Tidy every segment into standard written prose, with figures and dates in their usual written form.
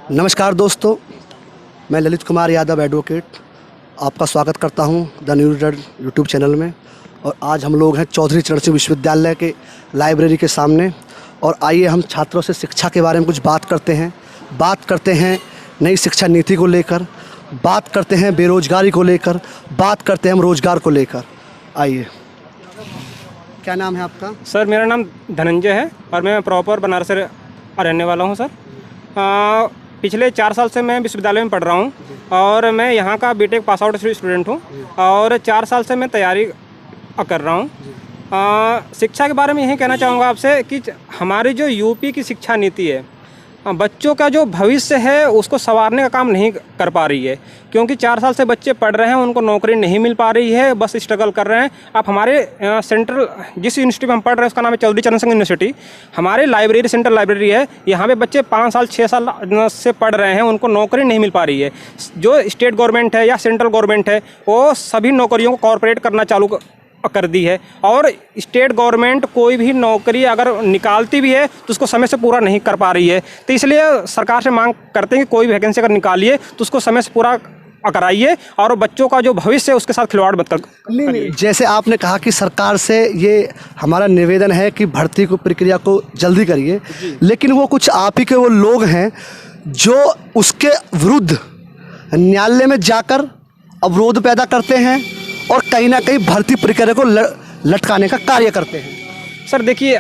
नमस्कार दोस्तों, मैं ललित कुमार यादव एडवोकेट आपका स्वागत करता हूं द न्यूज़ डर यूट्यूब चैनल में। और आज हम लोग हैं चौधरी चरण सिंह विश्वविद्यालय के लाइब्रेरी के सामने। और आइए हम छात्रों से शिक्षा के बारे में कुछ बात करते हैं नई शिक्षा नीति को लेकर, बात करते हैं बेरोजगारी को लेकर, बात करते हैं हम रोजगार को लेकर। आइए, क्या नाम है आपका? सर मेरा नाम धनंजय है और मैं प्रॉपर बनारस से रहने वाला हूं सर। पिछले 4 साल से मैं विश्वविद्यालय में पढ़ रहा हूं और मैं यहां का बीटेक पास आउट स्टूडेंट हूं और 4 साल से मैं तैयारी कर रहा हूं। शिक्षा के बारे में यही कहना चाहूँगा आपसे कि हमारी जो यूपी की शिक्षा नीति है, बच्चों का जो भविष्य है उसको संवारने का काम नहीं कर पा रही है, क्योंकि 4 साल से बच्चे पढ़ रहे हैं, उनको नौकरी नहीं मिल पा रही है, बस स्ट्रगल कर रहे हैं। आप हमारे सेंट्रल जिस यूनिवर्सिटी में हम पढ़ रहे हैं उसका नाम है चौधरी चरण सिंह यूनिवर्सिटी। हमारी लाइब्रेरी सेंट्रल लाइब्रेरी है, यहाँ पे बच्चे 5 साल 6 साल से पढ़ रहे हैं, उनको नौकरी नहीं मिल पा रही है। जो स्टेट गवर्नमेंट है या सेंट्रल गवर्नमेंट है वो सभी नौकरियों को कॉर्पोरेट करना चालू कर दी है और स्टेट गवर्नमेंट कोई भी नौकरी अगर निकालती भी है तो उसको समय से पूरा नहीं कर पा रही है। तो इसलिए सरकार से मांग करते हैं कि कोई वैकेंसी अगर निकालिए तो उसको समय से पूरा कराइए और बच्चों का जो भविष्य है उसके साथ खिलवाड़ मत करिए। जैसे आपने कहा कि सरकार से ये हमारा निवेदन है कि भर्ती को प्रक्रिया को जल्दी करिए, लेकिन वो कुछ आप ही के वो लोग हैं जो उसके विरुद्ध न्यायालय में जाकर अवरोध पैदा करते हैं और कहीं ना कहीं भर्ती प्रक्रिया को लटकाने का कार्य करते हैं। सर देखिए,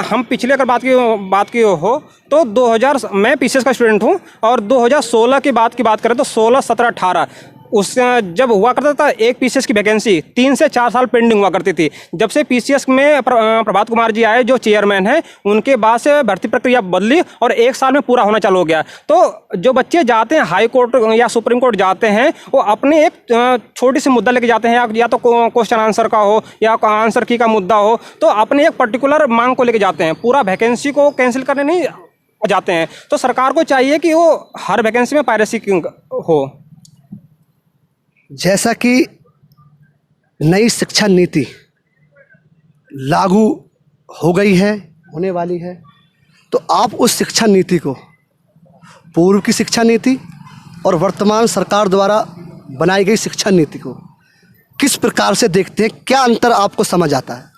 हम पिछले अगर बात की हो तो 2000 मैं पीसीएस का स्टूडेंट हूं और 2016 की बात करें तो 16, 17, 18 उस जब हुआ करता था एक पीसीएस की वैकेंसी 3 से 4 साल पेंडिंग हुआ करती थी। जब से पीसीएस में प्रभात कुमार जी आए जो चेयरमैन हैं, उनके बाद से भर्ती प्रक्रिया बदली और 1 साल में पूरा होना चालू हो गया। तो जो बच्चे जाते हैं हाई कोर्ट या सुप्रीम कोर्ट जाते हैं, वो अपने एक छोटी सी मुद्दा लेके जाते हैं, या तो क्वेश्चन आंसर का हो या आंसर की का मुद्दा हो, तो अपने एक पर्टिकुलर मांग को लेके जाते हैं, पूरा वैकेंसी को कैंसिल करने नहीं जाते हैं। तो सरकार को चाहिए कि वो हर वैकेंसी में पायरेसी हो। जैसा कि नई शिक्षा नीति लागू हो गई है, होने वाली है, तो आप उस शिक्षा नीति को, पूर्व की शिक्षा नीति और वर्तमान सरकार द्वारा बनाई गई शिक्षा नीति को किस प्रकार से देखते हैं? क्या अंतर आपको समझ आता है?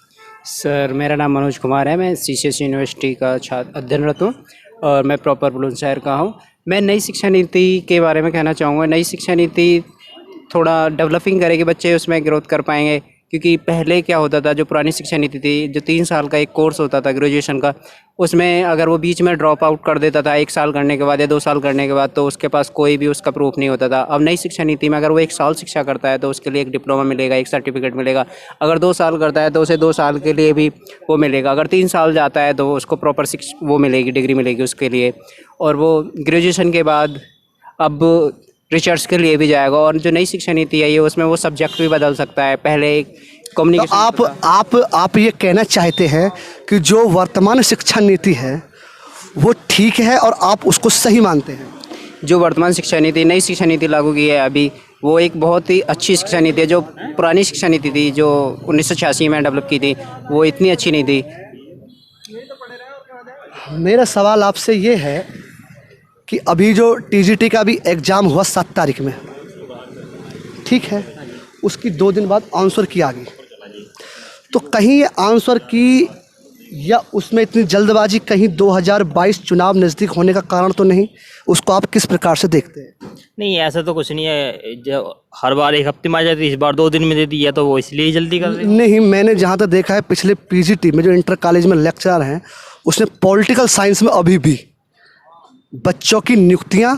सर मेरा नाम मनोज कुमार है, मैं सीसीएस यूनिवर्सिटी का छात्र अध्ययनरत हूँ और मैं प्रॉपर बुलंदशहर का हूँ। मैं नई शिक्षा नीति के बारे में कहना चाहूँगा। नई शिक्षा नीति थोड़ा डेवलपिंग करेगी, बच्चे उसमें ग्रोथ कर पाएंगे, क्योंकि पहले क्या होता था, जो पुरानी शिक्षा नीति थी, जो 3 साल का एक कोर्स होता था ग्रेजुएशन का, उसमें अगर वो बीच में ड्रॉप आउट कर देता था 1 साल करने के बाद या 2 साल करने के बाद, तो उसके पास कोई भी उसका प्रूफ नहीं होता था। अब नई शिक्षा नीति में अगर वो 1 साल शिक्षा करता है तो उसके लिए एक डिप्लोमा मिलेगा, एक सर्टिफिकेट मिलेगा। अगर 2 साल करता है तो उसे 2 साल के लिए भी वो मिलेगा। अगर 3 साल जाता है तो उसको प्रॉपर वो मिलेगी, डिग्री मिलेगी उसके लिए। और वो ग्रेजुएशन के बाद अब रिसर्च के लिए भी जाएगा। और जो नई शिक्षा नीति है ये, उसमें वो सब्जेक्ट भी बदल सकता है। पहले कम्युनिकेशन। तो आप ये कहना चाहते हैं कि जो वर्तमान शिक्षा नीति है वो ठीक है और आप उसको सही मानते हैं? जो वर्तमान शिक्षा नीति, नई शिक्षा नीति लागू की है अभी, वो एक बहुत ही अच्छी शिक्षा नीति है। जो पुरानी शिक्षा नीति थी जो 1986 में डेवलप की थी, वो इतनी अच्छी नहीं थी। मेरा सवाल आपसे ये है कि अभी जो टीजीटी का भी एग्ज़ाम हुआ 7 तारीख में, ठीक है, उसकी 2 दिन बाद आंसर की आ गई, तो कहीं ये आंसर की या उसमें इतनी जल्दबाजी कहीं 2022 चुनाव नज़दीक होने का कारण तो नहीं? उसको आप किस प्रकार से देखते हैं? नहीं, ऐसा तो कुछ नहीं है। जो हर बार 1 हफ्ते में आ जाती है, इस बार 2 दिन में दे दी है, तो वो इसलिए जल्दी कर रहे हैं। नहीं, मैंने जहाँ तक देखा है पिछले पीजीटी में जो इंटर कॉलेज में लेक्चरर हैं, उसने पॉलिटिकल साइंस में अभी भी बच्चों की नियुक्तियां,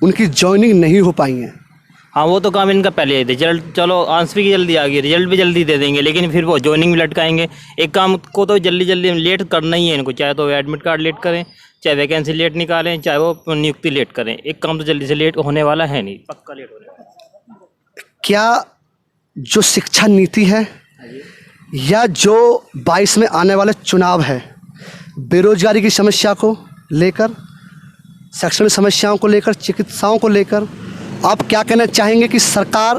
उनकी जॉइनिंग नहीं हो पाई हैं। हाँ, वो तो काम इनका पहले रिजल्ट, चलो आंसर की जल्दी आ गई, रिजल्ट भी जल्दी दे देंगे, लेकिन फिर वो जॉइनिंग भी लटकाएंगे। एक काम को तो जल्दी लेट करना ही है इनको, चाहे तो एडमिट कार्ड लेट करें, चाहे वैकेंसी लेट निकालें, चाहे वो नियुक्ति लेट करें। एक काम तो जल्दी से लेट होने वाला है नहीं, पक्का लेट होने वाला। क्या जो शिक्षा नीति है या जो 22 में आने वाले चुनाव है, बेरोजगारी की समस्या को लेकर, शैक्षणिक समस्याओं को लेकर, चिकित्साओं को लेकर, आप क्या कहना चाहेंगे कि सरकार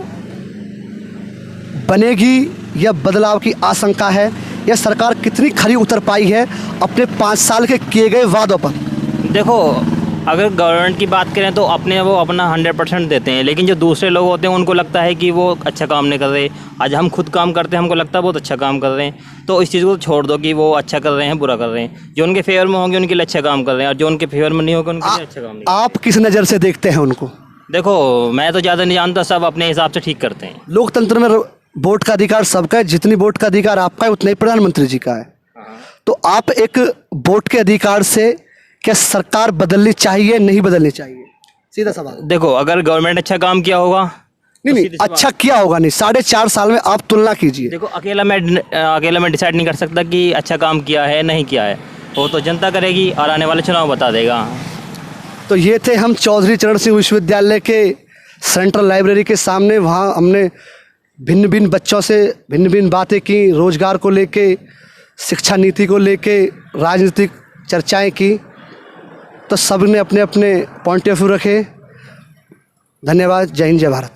बनेगी या बदलाव की आशंका है, या सरकार कितनी खरी उतर पाई है अपने 5 साल के किए गए वादों पर? देखो, अगर गवर्नमेंट की बात करें तो वो अपना 100% देते हैं, लेकिन जो दूसरे लोग होते हैं उनको लगता है कि वो अच्छा काम नहीं कर रहे। आज हम खुद काम करते हैं, हमको लगता है बहुत अच्छा काम कर रहे हैं, तो इस चीज़ को छोड़ दो कि वो अच्छा कर रहे हैं बुरा कर रहे हैं। जो उनके फेवर में होंगे उनके लिए अच्छा काम कर रहे हैं, और जो उनके फेवर में नहीं होंगे उनके लिए अच्छा काम नहीं। आप किस नज़र से देखते हैं उनको? देखो, मैं तो ज़्यादा नहीं जानता, सब अपने हिसाब से ठीक करते हैं। लोकतंत्र में वोट का अधिकार सबका है, जितनी वोट का अधिकार आपका है उतना ही प्रधानमंत्री जी का है। तो आप एक वोट के अधिकार से क्या सरकार बदलनी चाहिए नहीं बदलनी चाहिए? सीधा सवाल। देखो, अगर गवर्नमेंट अच्छा काम किया होगा, नहीं अच्छा किया होगा नहीं, 4.5 साल में आप तुलना कीजिए। देखो अकेला मैं डिसाइड नहीं कर सकता कि अच्छा काम किया है नहीं किया है, वो तो जनता करेगी और आने वाले चुनाव बता देगा। तो ये थे हम चौधरी चरण सिंह विश्वविद्यालय के सेंट्रल लाइब्रेरी के सामने। वहाँ हमने भिन्न भिन्न बच्चों से भिन्न भिन्न बातें की, रोजगार को लेके, शिक्षा नीति को लेके, राजनीतिक चर्चाएं की। तो सब ने अपने अपने पॉइंट ऑफ व्यू रखे। धन्यवाद। जय हिंद, जय भारत।